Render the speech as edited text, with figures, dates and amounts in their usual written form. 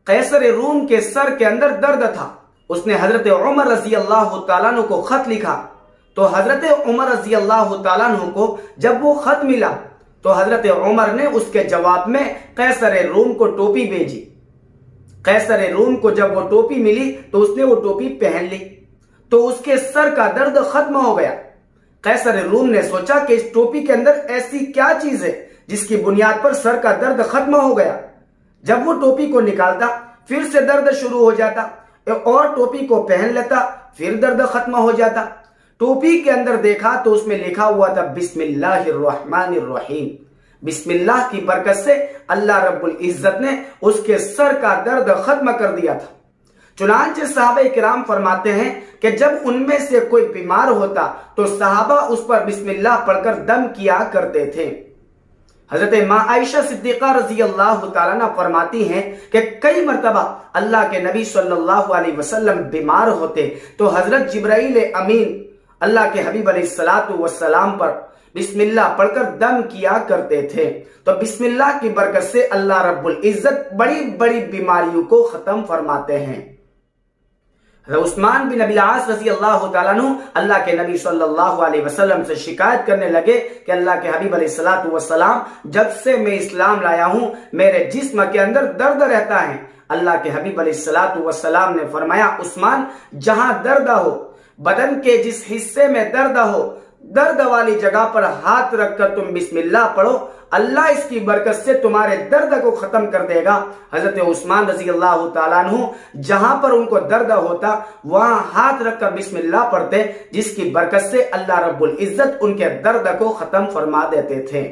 قیصر روم کے سر کے اندر درد تھا۔ اس نے حضرت عمر رضی اللہ تعالیٰ عنہ کو خط لکھا، تو حضرت عمر رضی اللہ تعالیٰ عنہ کو جب وہ خط ملا تو حضرت عمر نے اس کے جواب میں قیصر روم کو ٹوپی بھیجی۔ قیصر روم کو جب وہ ٹوپی ملی تو اس نے وہ ٹوپی پہن لی، تو اس کے سر کا درد ختم ہو گیا۔ قیصر روم نے سوچا کہ اس ٹوپی کے اندر ایسی کیا چیز ہے جس کی بنیاد پر سر کا درد ختم ہو گیا۔ جب وہ ٹوپی کو نکالتا پھر سے درد شروع ہو جاتا، اور ٹوپی کو پہن لیتا پھر درد ختم ہو جاتا۔ ٹوپی کے اندر دیکھا تو اس میں لکھا ہوا تھا بسم اللہ الرحمن الرحیم۔ بسم اللہ کی برکت سے اللہ رب العزت نے اس کے سر کا درد ختم کر دیا تھا۔ چنانچہ صحابہ کرام فرماتے ہیں کہ جب ان میں سے کوئی بیمار ہوتا تو صحابہ اس پر بسم اللہ پڑھ کر دم کیا کرتے تھے۔ حضرت ماں عائشہ صدیقہ رضی اللہ تعالیٰ عنہ فرماتی ہیں کہ کئی مرتبہ اللہ کے نبی صلی اللہ علیہ وسلم بیمار ہوتے تو حضرت جبرائیل امین اللہ کے حبیب علیہ الصلوۃ والسلام پر بسم اللہ پڑھ کر دم کیا کرتے تھے۔ تو بسم اللہ کی برکت سے اللہ رب العزت بڑی بڑی بیماریوں کو ختم فرماتے ہیں۔ عثمان بن ابی العاص رضی اللہ تعالیٰ عنہ اللہ کے نبی صلی اللہ علیہ وسلم سے شکایت کرنے لگے کہ اللہ کے حبیب علیہ الصلوۃ والسلام جب سے میں اسلام لایا ہوں میرے جسم کے اندر درد رہتا ہے۔ اللہ کے حبیب علیہ الصلوۃ والسلام نے فرمایا عثمان جہاں درد ہو، بدن کے جس حصے میں درد ہو، درد والی جگہ پر ہاتھ رکھ کر تم بسم اللہ پڑھو، اللہ اس کی برکت سے تمہارے درد کو ختم کر دے گا۔ حضرت عثمان رضی اللہ تعالیٰ عنہ جہاں پر ان کو درد ہوتا وہاں ہاتھ رکھ کر بسم اللہ پڑھتے، جس کی برکت سے اللہ رب العزت ان کے درد کو ختم فرما دیتے تھے۔